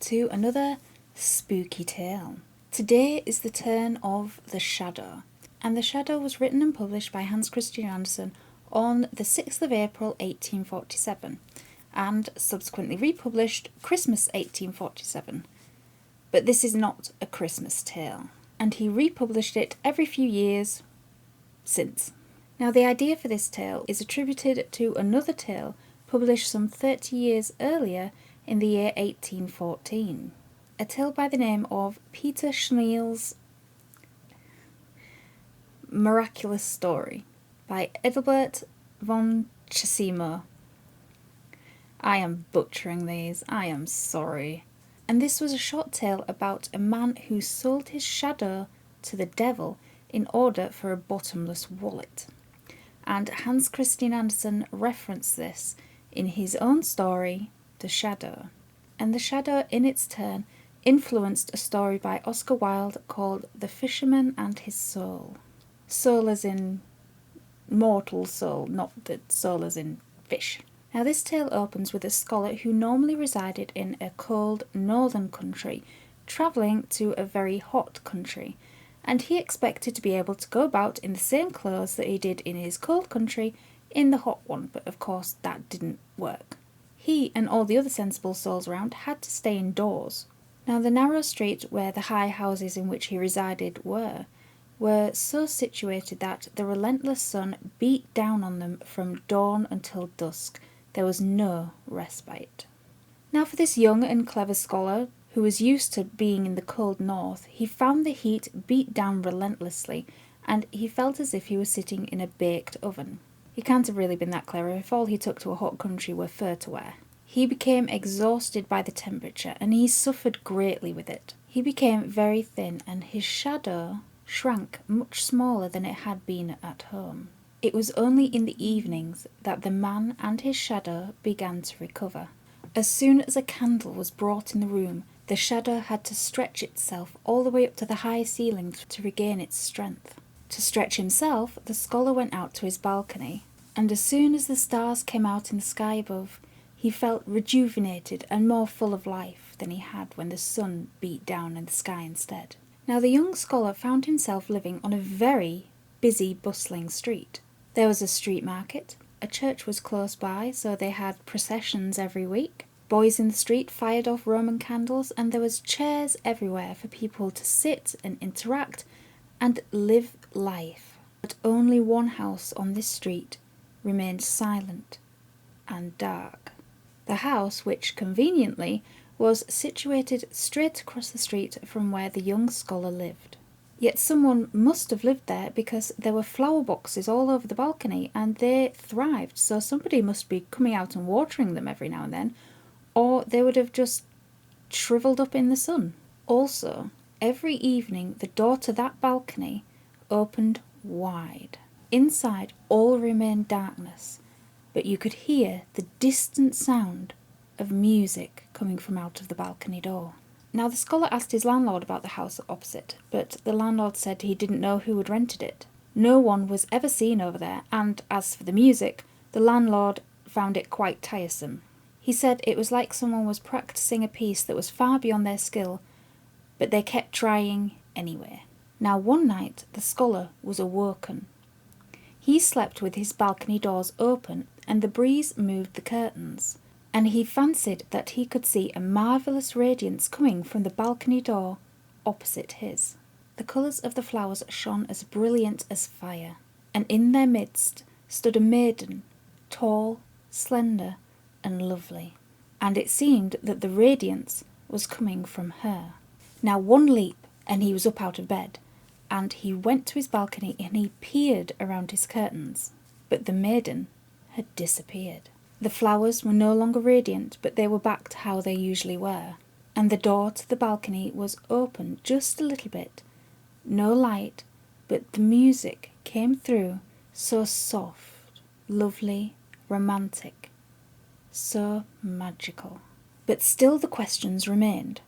to another spooky tale. Today is the turn of The Shadow, and The Shadow was written and published by Hans Christian Andersen on the 6th of April 1847, and subsequently republished Christmas 1847. But this is not a Christmas tale, and he republished it every few years since. Now, the idea for this tale is attributed to another tale published some 30 years earlier in the year 1814, a tale by the name of Peter Schneel's Miraculous Story by Edelbert von Chasimo. I am butchering these, I am sorry. And this was a short tale about a man who sold his shadow to the devil in order for a bottomless wallet. And Hans Christian Andersen referenced this in his own story, The Shadow. And The Shadow, in its turn, influenced a story by Oscar Wilde called The Fisherman and His Soul. Soul as in mortal soul, not the soul as in fish. Now, this tale opens with a scholar who normally resided in a cold northern country, travelling to a very hot country, and he expected to be able to go about in the same clothes that he did in his cold country in the hot one, but of course that didn't work. He and all the other sensible souls around had to stay indoors. Now, the narrow street where the high houses in which he resided were so situated that the relentless sun beat down on them from dawn until dusk. There was no respite. Now, for this young and clever scholar, who was used to being in the cold north, he found the heat beat down relentlessly, and he felt as if he was sitting in a baked oven. He can't have really been that clever if all he took to a hot country were fur to wear. He became exhausted by the temperature, and he suffered greatly with it. He became very thin, and his shadow shrank much smaller than it had been at home. It was only in the evenings that the man and his shadow began to recover. As soon as a candle was brought in the room, the shadow had to stretch itself all the way up to the high ceiling to regain its strength. To stretch himself, the scholar went out to his balcony, and as soon as the stars came out in the sky above, he felt rejuvenated and more full of life than he had when the sun beat down in the sky instead. Now, the young scholar found himself living on a very busy, bustling street. There was a street market, a church was close by, so they had processions every week. Boys in the street fired off Roman candles, and there was chairs everywhere for people to sit and interact and live life. But only one house on this street remained silent and dark. The house, which conveniently was situated straight across the street from where the young scholar lived. Yet someone must have lived there, because there were flower boxes all over the balcony and they thrived, so somebody must be coming out and watering them every now and then, or they would have just shriveled up in the sun. Also, every evening the door to that balcony opened wide. Inside all remained darkness, but you could hear the distant sound of music coming from out of the balcony door. Now, the scholar asked his landlord about the house opposite, but the landlord said he didn't know who had rented it. No one was ever seen over there, and as for the music, the landlord found it quite tiresome. He said it was like someone was practicing a piece that was far beyond their skill, but they kept trying anyway. Now, one night the scholar was awoken. He slept with his balcony doors open, and the breeze moved the curtains, and he fancied that he could see a marvellous radiance coming from the balcony door opposite his. The colours of the flowers shone as brilliant as fire, and in their midst stood a maiden, tall, slender, and lovely, and it seemed that the radiance was coming from her. Now, one leap, and he was up out of bed, and he went to his balcony and he peered around his curtains, but the maiden had disappeared. The flowers were no longer radiant, but they were back to how they usually were, and the door to the balcony was open just a little bit. No light, but the music came through, so soft, lovely, romantic, so magical. But still the questions remained.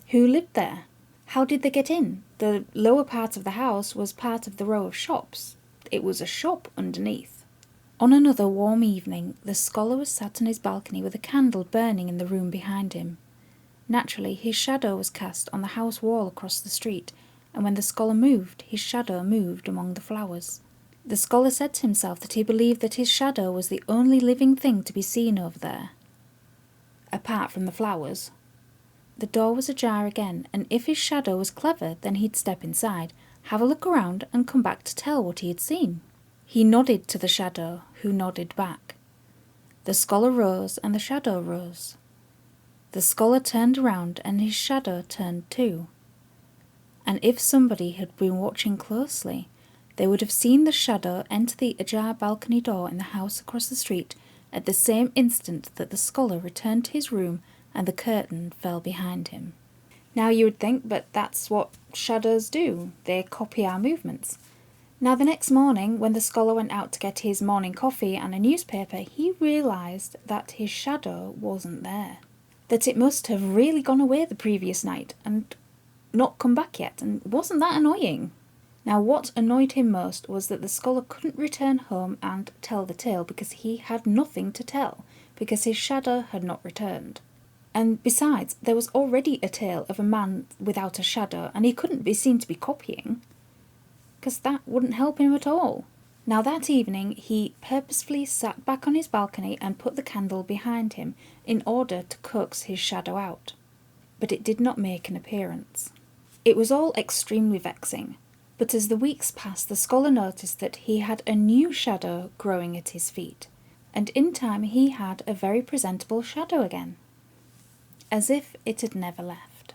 Who lived there? How did they get in? The lower part of the house was part of the row of shops. It was a shop underneath. On another warm evening, the scholar was sat on his balcony with a candle burning in the room behind him. Naturally, his shadow was cast on the house wall across the street, and when the scholar moved, his shadow moved among the flowers. The scholar said to himself that he believed that his shadow was the only living thing to be seen over there, apart from the flowers. The door was ajar again, and if his shadow was clever, then he'd step inside, have a look around, and come back to tell what he had seen. He nodded to the shadow, who nodded back. The scholar rose, and the shadow rose. The scholar turned around, and his shadow turned too. And if somebody had been watching closely, they would have seen the shadow enter the ajar balcony door in the house across the street at the same instant that the scholar returned to his room and the curtain fell behind him. Now you would think, but that's what shadows do. They copy our movements. Now the next morning, when the scholar went out to get his morning coffee and a newspaper, he realised that his shadow wasn't there. That it must have really gone away the previous night and not come back yet, and wasn't that annoying? Now what annoyed him most was that the scholar couldn't return home and tell the tale because he had nothing to tell, because his shadow had not returned. And besides, there was already a tale of a man without a shadow, and he couldn't be seen to be copying, because that wouldn't help him at all. Now that evening he purposefully sat back on his balcony and put the candle behind him in order to coax his shadow out. But it did not make an appearance. It was all extremely vexing, but as the weeks passed the scholar noticed that he had a new shadow growing at his feet, and in time he had a very presentable shadow again, as if it had never left.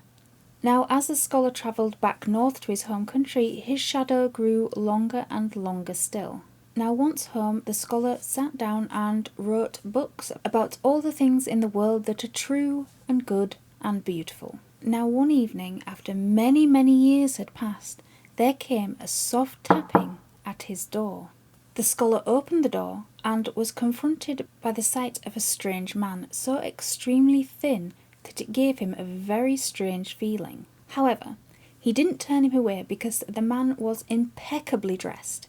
Now as the scholar travelled back north to his home country, his shadow grew longer and longer still. Now once home, the scholar sat down and wrote books about all the things in the world that are true and good and beautiful. Now one evening, after many, many years had passed, there came a soft tapping at his door. The scholar opened the door and was confronted by the sight of a strange man, so extremely thin that it gave him a very strange feeling. However, he didn't turn him away because the man was impeccably dressed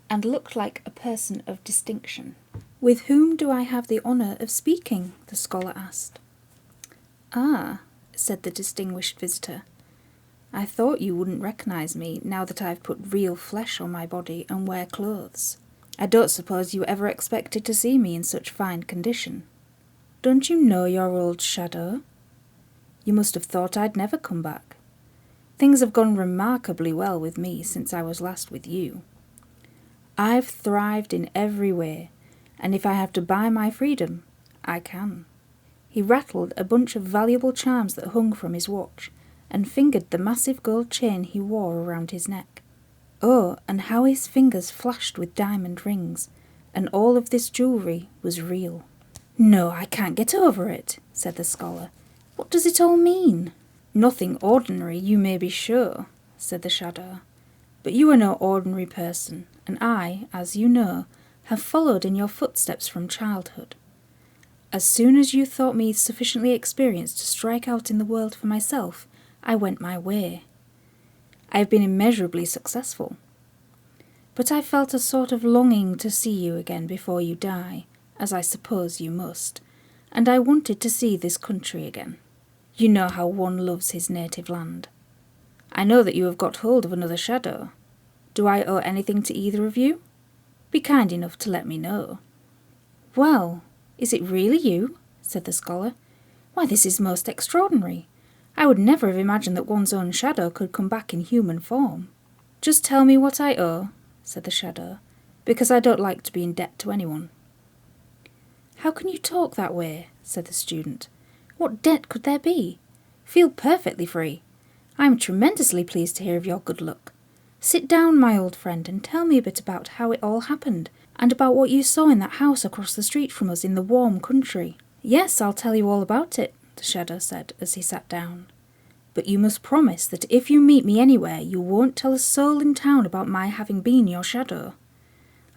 and looked like a person of distinction. "With whom do I have the honour of speaking?" the scholar asked. "Ah," said the distinguished visitor, "I thought you wouldn't recognise me now that I've put real flesh on my body and wear clothes. I don't suppose you ever expected to see me in such fine condition. Don't you know your old shadow? You must have thought I'd never come back. Things have gone remarkably well with me since I was last with you. I've thrived in every way, and if I have to buy my freedom, I can." He rattled a bunch of valuable charms that hung from his watch, and fingered the massive gold chain he wore around his neck. Oh, and how his fingers flashed with diamond rings, and all of this jewellery was real. "No, I can't get over it," said the scholar. "What does it all mean?" "Nothing ordinary, you may be sure," said the shadow. "But you are no ordinary person, and I, as you know, have followed in your footsteps from childhood. As soon as you thought me sufficiently experienced to strike out in the world for myself, I went my way. I have been immeasurably successful. But I felt a sort of longing to see you again before you die, as I suppose you must, and I wanted to see this country again. You know how one loves his native land. I know that you have got hold of another shadow. Do I owe anything to either of you? Be kind enough to let me know." "Well, is it really you?" said the scholar. "Why, this is most extraordinary. I would never have imagined that one's own shadow could come back in human form." "Just tell me what I owe," said the shadow, "because I don't like to be in debt to anyone." "How can you talk that way?" said the student. "What debt could there be? Feel perfectly free. I am tremendously pleased to hear of your good luck. Sit down, my old friend, and tell me a bit about how it all happened, and about what you saw in that house across the street from us in the warm country." "Yes, I'll tell you all about it," the shadow said as he sat down. "But you must promise that if you meet me anywhere, you won't tell a soul in town about my having been your shadow.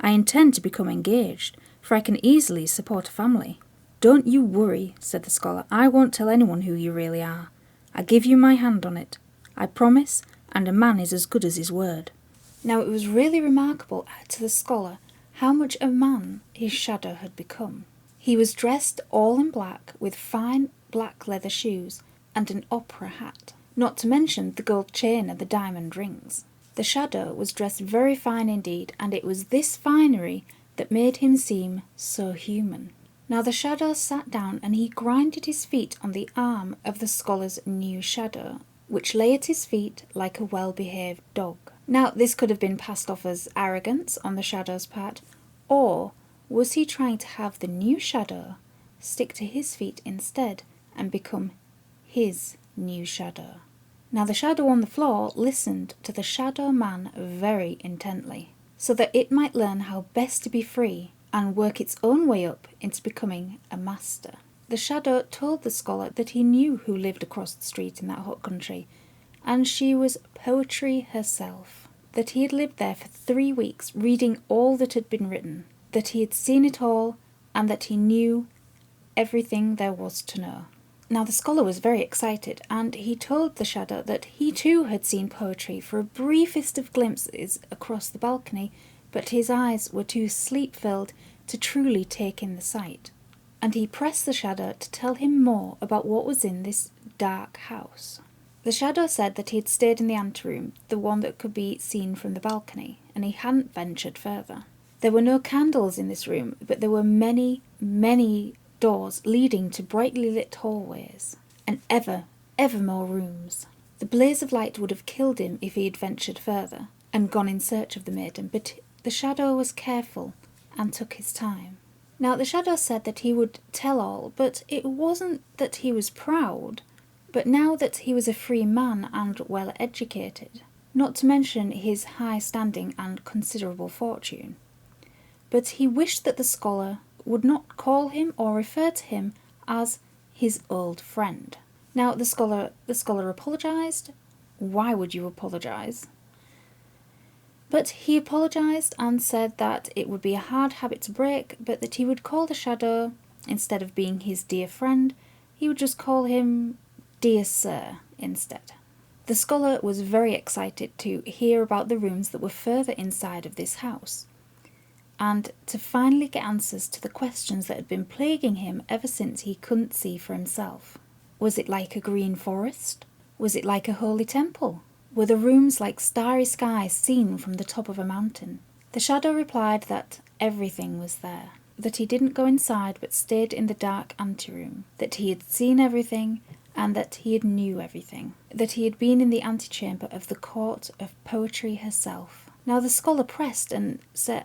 I intend to become engaged, for I can easily support a family." "Don't you worry," said the scholar. "I won't tell anyone who you really are. I give you my hand on it. I promise, and a man is as good as his word." Now it was really remarkable to the scholar how much a man his shadow had become. He was dressed all in black, with fine black leather shoes, and an opera hat, not to mention the gold chain and the diamond rings. The shadow was dressed very fine indeed, and it was this finery that made him seem so human. Now the shadow sat down and he grinded his feet on the arm of the scholar's new shadow, which lay at his feet like a well-behaved dog. Now this could have been passed off as arrogance on the shadow's part, or was he trying to have the new shadow stick to his feet instead and become his new shadow? Now the shadow on the floor listened to the shadow man very intently, so that it might learn how best to be free and work its own way up into becoming a master. The shadow told the scholar that he knew who lived across the street in that hot country, and she was Poetry herself, that he had lived there for 3 weeks reading all that had been written, that he had seen it all, and that he knew everything there was to know. Now the scholar was very excited, and he told the shadow that he too had seen Poetry for a briefest of glimpses across the balcony, but his eyes were too sleep-filled to truly take in the sight. And he pressed the shadow to tell him more about what was in this dark house. The shadow said that he had stayed in the anteroom, the one that could be seen from the balcony, and he hadn't ventured further. There were no candles in this room, but there were many, many doors leading to brightly lit hallways, and ever more rooms. The blaze of light would have killed him if he had ventured further and gone in search of the maiden, but the shadow was careful and took his time. Now the shadow said that he would tell all, but it wasn't that he was proud, but now that he was a free man and well educated, not to mention his high standing and considerable fortune. But he wished that the scholar would not call him or refer to him as his old friend. Now the scholar apologised. Why would you apologise? But he apologised and said that it would be a hard habit to break, but that he would call the shadow, instead of being his dear friend, he would just call him Dear Sir instead. The scholar was very excited to hear about the rooms that were further inside of this house, and to finally get answers to the questions that had been plaguing him ever since he couldn't see for himself. Was it like a green forest? Was it like a holy temple? Were the rooms like starry skies seen from the top of a mountain? The shadow replied that everything was there, that he didn't go inside but stayed in the dark anteroom, that he had seen everything and that he had knew everything, that he had been in the antechamber of the court of Poetry herself. Now the scholar pressed and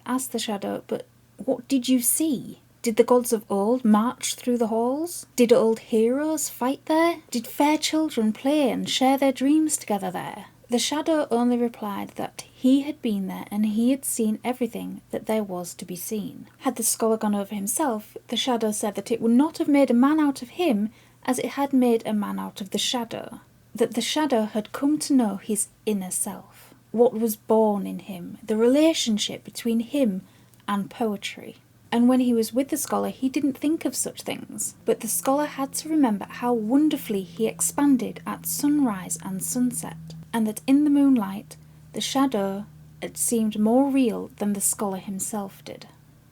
asked the shadow, but what did you see? Did the gods of old march through the halls? Did old heroes fight there? Did fair children play and share their dreams together there? The shadow only replied that he had been there and he had seen everything that there was to be seen. Had the scholar gone over himself, the shadow said that it would not have made a man out of him as it had made a man out of the shadow, that the shadow had come to know his inner self, what was born in him, the relationship between him and poetry. And when he was with the scholar, he didn't think of such things, but the scholar had to remember how wonderfully he expanded at sunrise and sunset, and that in the moonlight the shadow had seemed more real than the scholar himself did.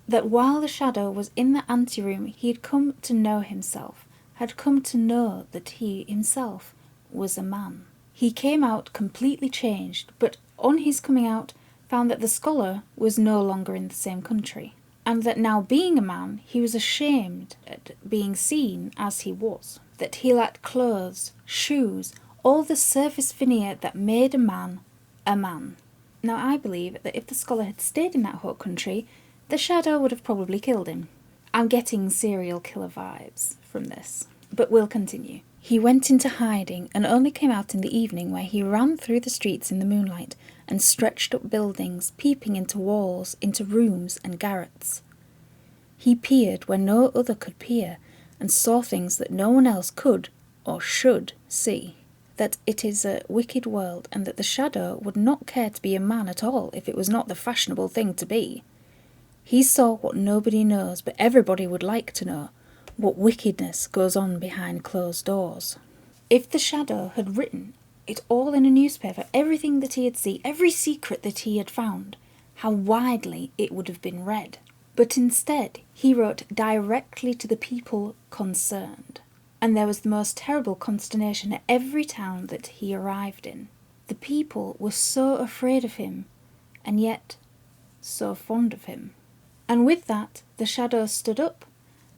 That while the shadow was in the anteroom, he had come to know himself, had come to know that he himself was a man. He came out completely changed, but on his coming out found that the scholar was no longer in the same country, and that now being a man, he was ashamed at being seen as he was, that he lacked clothes, shoes, all the surface veneer that made a man a man. Now I believe that if the scholar had stayed in that hot country, the shadow would have probably killed him. I'm getting serial killer vibes from this, but we'll continue. He went into hiding and only came out in the evening, where he ran through the streets in the moonlight and stretched up buildings, peeping into walls, into rooms and garrets. He peered where no other could peer, and saw things that no one else could or should see. That it is a wicked world, and that the shadow would not care to be a man at all if it was not the fashionable thing to be. He saw what nobody knows, but everybody would like to know, what wickedness goes on behind closed doors. If the shadow had written it all in a newspaper, everything that he had seen, every secret that he had found, how widely it would have been read. But instead, he wrote directly to the people concerned. and there was the most terrible consternation at every town that he arrived in. The people were so afraid of him, and yet so fond of him. And with that, the shadow stood up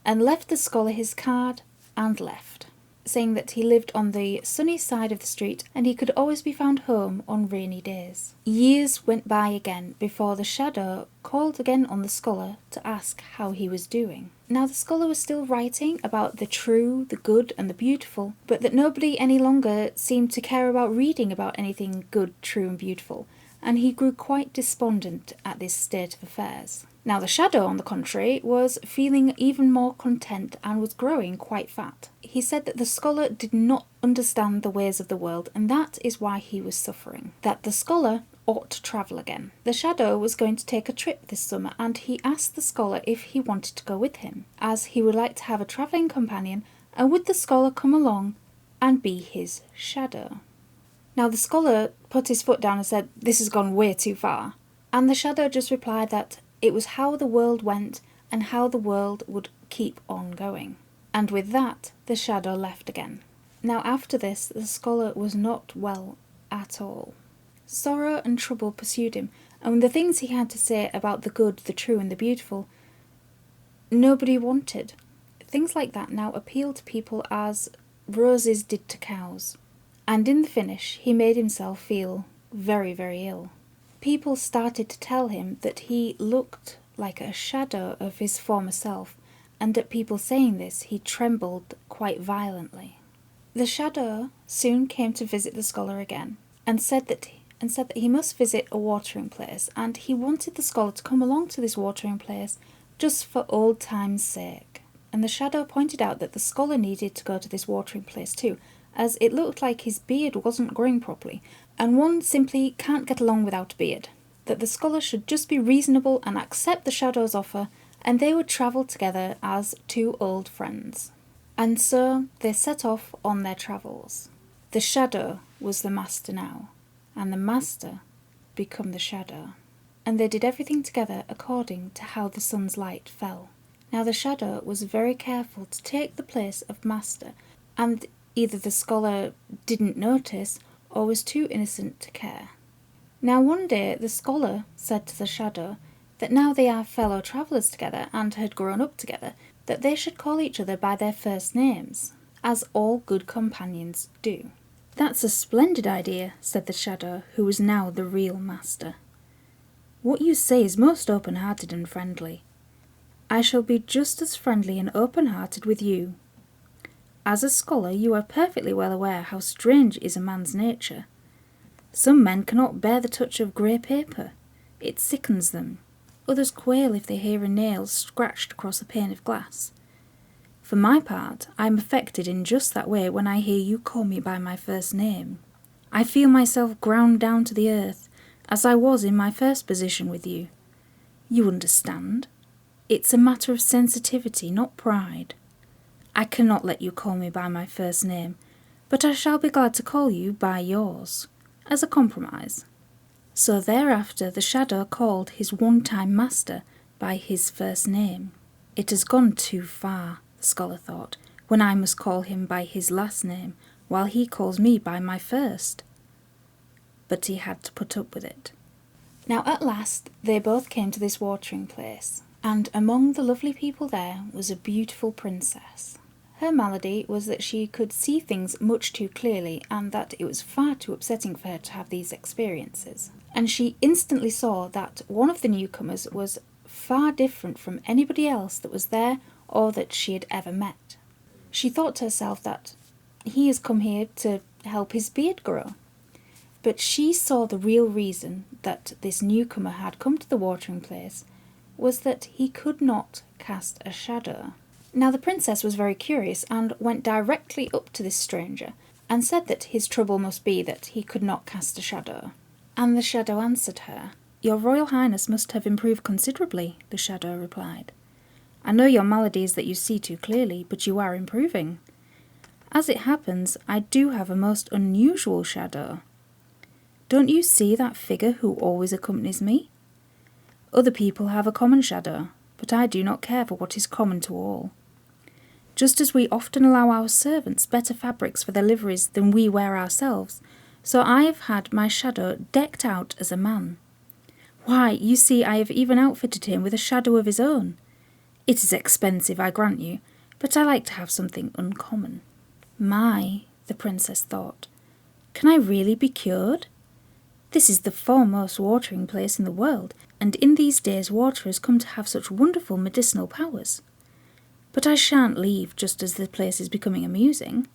and left the scholar his card and left, saying that he lived on the sunny side of the street and he could always be found home on rainy days. Years went by again before the shadow called again on the scholar to ask how he was doing. Now the scholar was still writing about the true, the good and the beautiful, but that nobody any longer seemed to care about reading about anything good, true and beautiful, and he grew quite despondent at this state of affairs. Now the shadow, on the contrary, was feeling even more content and was growing quite fat. He said that the scholar did not understand the ways of the world, and that is why he was suffering. That the scholar ought to travel again. The shadow was going to take a trip this summer, and he asked the scholar if he wanted to go with him, as he would like to have a travelling companion, and would the scholar come along and be his shadow. Now the scholar put his foot down and said, "This has gone way too far." And the shadow just replied that it was how the world went and how the world would keep on going. And with that, the shadow left again. Now after this, the scholar was not well at all. Sorrow and trouble pursued him, and the things he had to say about the good, the true and the beautiful, nobody wanted. Things like that now appealed to people as roses did to cows. And in the finish, he made himself feel very, very ill. People started to tell him that he looked like a shadow of his former self, and at people saying this, he trembled quite violently. The shadow soon came to visit the scholar again, and said that he must visit a watering place, and he wanted the scholar to come along to this watering place just for old times' sake. And the shadow pointed out that the scholar needed to go to this watering place too, as it looked like his beard wasn't growing properly, and one simply can't get along without a beard. That the scholar should just be reasonable and accept the shadow's offer, and they would travel together as two old friends. And so they set off on their travels. The shadow was the master now, and the master become the shadow. And they did everything together according to how the sun's light fell. Now the shadow was very careful to take the place of master, and either the scholar didn't notice or was too innocent to care. Now one day the scholar said to the shadow that now they are fellow travellers together and had grown up together, that they should call each other by their first names, as all good companions do. "That's a splendid idea," said the shadow, who was now the real master. "What you say is most open-hearted and friendly. I shall be just as friendly and open-hearted with you. As a scholar, you are perfectly well aware how strange is a man's nature. Some men cannot bear the touch of grey paper. It sickens them. Others quail if they hear a nail scratched across a pane of glass. For my part, I am affected in just that way when I hear you call me by my first name. I feel myself ground down to the earth, as I was in my first position with you. You understand? It's a matter of sensitivity, not pride. I cannot let you call me by my first name, but I shall be glad to call you by yours, as a compromise." So thereafter the shadow called his one-time master by his first name. It has gone too far, the scholar thought, when I must call him by his last name, while he calls me by my first. But he had to put up with it. Now at last they both came to this watering place, and among the lovely people there was a beautiful princess. Her malady was that she could see things much too clearly, and that it was far too upsetting for her to have these experiences. And she instantly saw that one of the newcomers was far different from anybody else that was there or that she had ever met. She thought to herself that he has come here to help his beard grow. But she saw the real reason that this newcomer had come to the watering place was that he could not cast a shadow. Now the princess was very curious and went directly up to this stranger and said that his trouble must be that he could not cast a shadow. And the shadow answered her. "Your Royal Highness must have improved considerably," the shadow replied. "I know your malady is that you see too clearly, but you are improving. As it happens, I do have a most unusual shadow. Don't you see that figure who always accompanies me? Other people have a common shadow, but I do not care for what is common to all. just as we often allow our servants better fabrics for their liveries than we wear ourselves, so I have had my shadow decked out as a man. Why, you see, I have even outfitted him with a shadow of his own. It is expensive, I grant you, but I like to have something uncommon." "My," the princess thought, "can I really be cured? This is the foremost watering place in the world, and in these days water has come to have such wonderful medicinal powers. But I shan't leave just as the place is becoming amusing.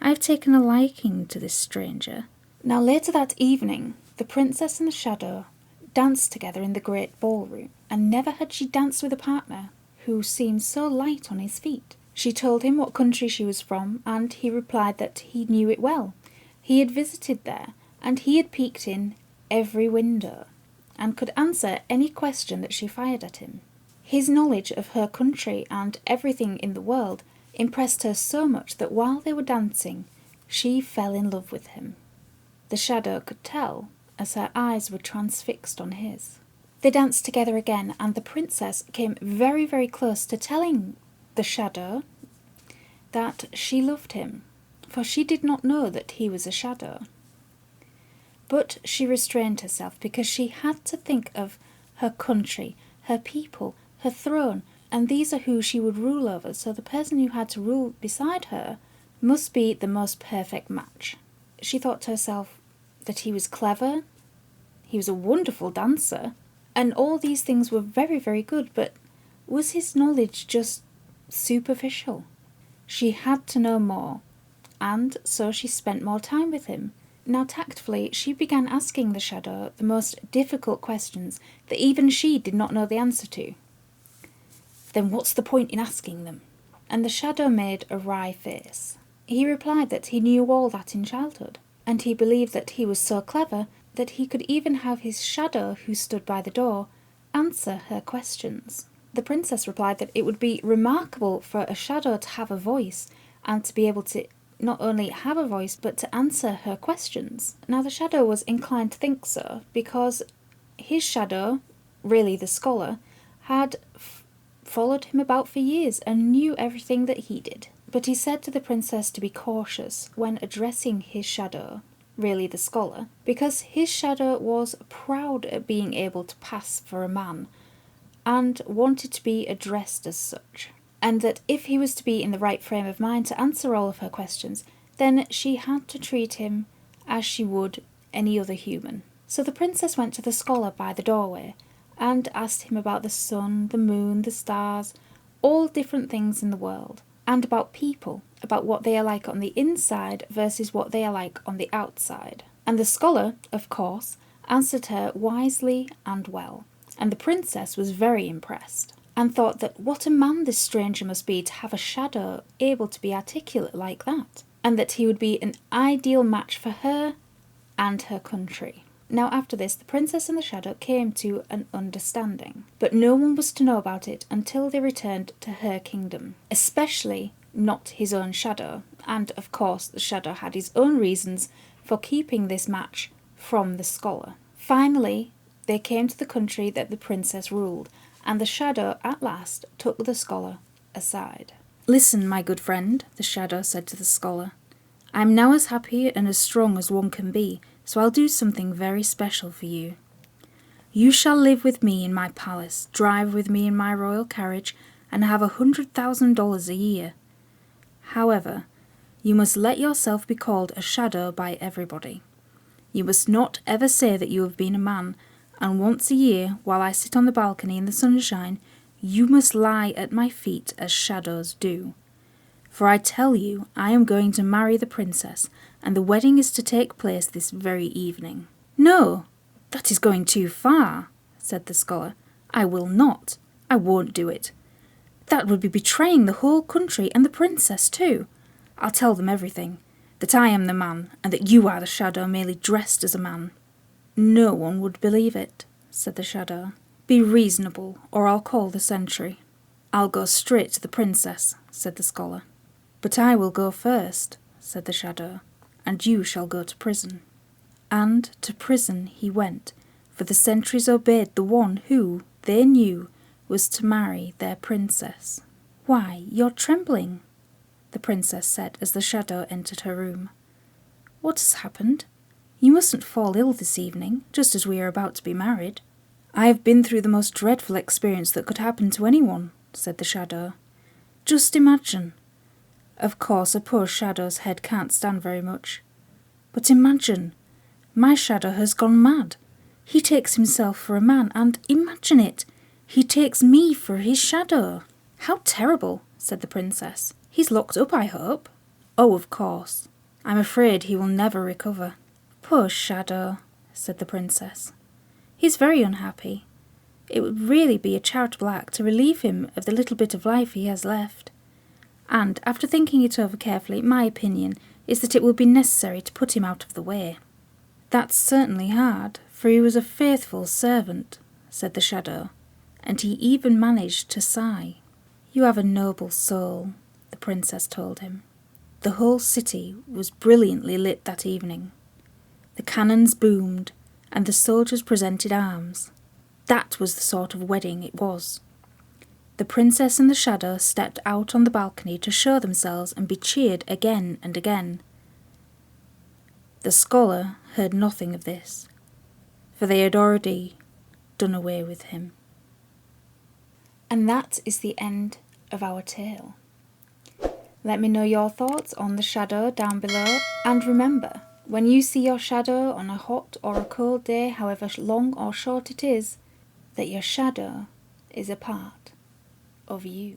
I have taken a liking to this stranger." Now later that evening, the princess and the shadow danced together in the great ballroom, and never had she danced with a partner who seemed so light on his feet. She told him what country she was from, and he replied that he knew it well. He had visited there, and he had peeked in every window, and could answer any question that she fired at him. His knowledge of her country and everything in the world impressed her so much that while they were dancing, she fell in love with him. The shadow could tell, as her eyes were transfixed on his. They danced together again, and the princess came very, very close to telling the shadow that she loved him, for she did not know that he was a shadow. But she restrained herself because she had to think of her country, her people, her throne, and these are who she would rule over, so the person who had to rule beside her must be the most perfect match. She thought to herself that he was clever, he was a wonderful dancer, and all these things were very, very good, but was his knowledge just superficial? She had to know more, and so she spent more time with him. Now tactfully, she began asking the shadow the most difficult questions that even she did not know the answer to. "Then what's the point in asking them?" And the shadow made a wry face. He replied that he knew all that in childhood, and he believed that he was so clever that he could even have his shadow, who stood by the door, answer her questions. The princess replied that it would be remarkable for a shadow to have a voice, and to be able to not only have a voice, but to answer her questions. Now the shadow was inclined to think so, because his shadow, really the scholar, had followed him about for years and knew everything that he did. But he said to the princess to be cautious when addressing his shadow, really the scholar, because his shadow was proud at being able to pass for a man and wanted to be addressed as such, and that if he was to be in the right frame of mind to answer all of her questions, then she had to treat him as she would any other human. So the princess went to the scholar by the doorway and asked him about the sun, the moon, the stars, all different things in the world, and about people, about what they are like on the inside versus what they are like on the outside. And the scholar, of course, answered her wisely and well, and the princess was very impressed, and thought that what a man this stranger must be to have a shadow able to be articulate like that, and that he would be an ideal match for her and her country. Now after this, the princess and the shadow came to an understanding, but no one was to know about it until they returned to her kingdom, especially not his own shadow, and of course the shadow had his own reasons for keeping this match from the scholar. Finally, they came to the country that the princess ruled, and the shadow at last took the scholar aside. "Listen, my good friend," the shadow said to the scholar. "I am now as happy and as strong as one can be, so I'll do something very special for you. You shall live with me in my palace, drive with me in my royal carriage, and have $100,000 a year. However, you must let yourself be called a shadow by everybody. You must not ever say that you have been a man, and once a year, while I sit on the balcony in the sunshine, you must lie at my feet as shadows do. For I tell you, I am going to marry the princess, and the wedding is to take place this very evening." "No, that is going too far," said the scholar. "I will not. I won't do it. That would be betraying the whole country and the princess too. I'll tell them everything, that I am the man, and that you are the shadow merely dressed as a man." "No one would believe it," said the shadow. "Be reasonable, or I'll call the sentry." "I'll go straight to the princess," said the scholar. "But I will go first," said the shadow, "and you shall go to prison." And to prison he went, for the sentries obeyed the one who, they knew, was to marry their princess. "Why, you're trembling," the princess said as the shadow entered her room. "What has happened? You mustn't fall ill this evening, just as we are about to be married." "I have been through the most dreadful experience that could happen to anyone," said the shadow. "Just imagine. Of course, a poor shadow's head can't stand very much. But imagine, my shadow has gone mad. He takes himself for a man, and imagine it, he takes me for his shadow." "How terrible," said the princess. "He's locked up, I hope." "Oh, of course. I'm afraid he will never recover." "Poor shadow," said the princess. "He's very unhappy. It would really be a charitable act to relieve him of the little bit of life he has left. And, after thinking it over carefully, my opinion is that it will be necessary to put him out of the way." "That's certainly hard, for he was a faithful servant," said the shadow, and he even managed to sigh. "You have a noble soul," the princess told him. The whole city was brilliantly lit that evening. The cannons boomed, and the soldiers presented arms. That was the sort of wedding it was. The princess and the shadow stepped out on the balcony to show themselves and be cheered again and again. The scholar heard nothing of this, for they had already done away with him. And that is the end of our tale. Let me know your thoughts on the shadow down below, and remember, when you see your shadow on a hot or a cold day, however long or short it is, that your shadow is a part of you.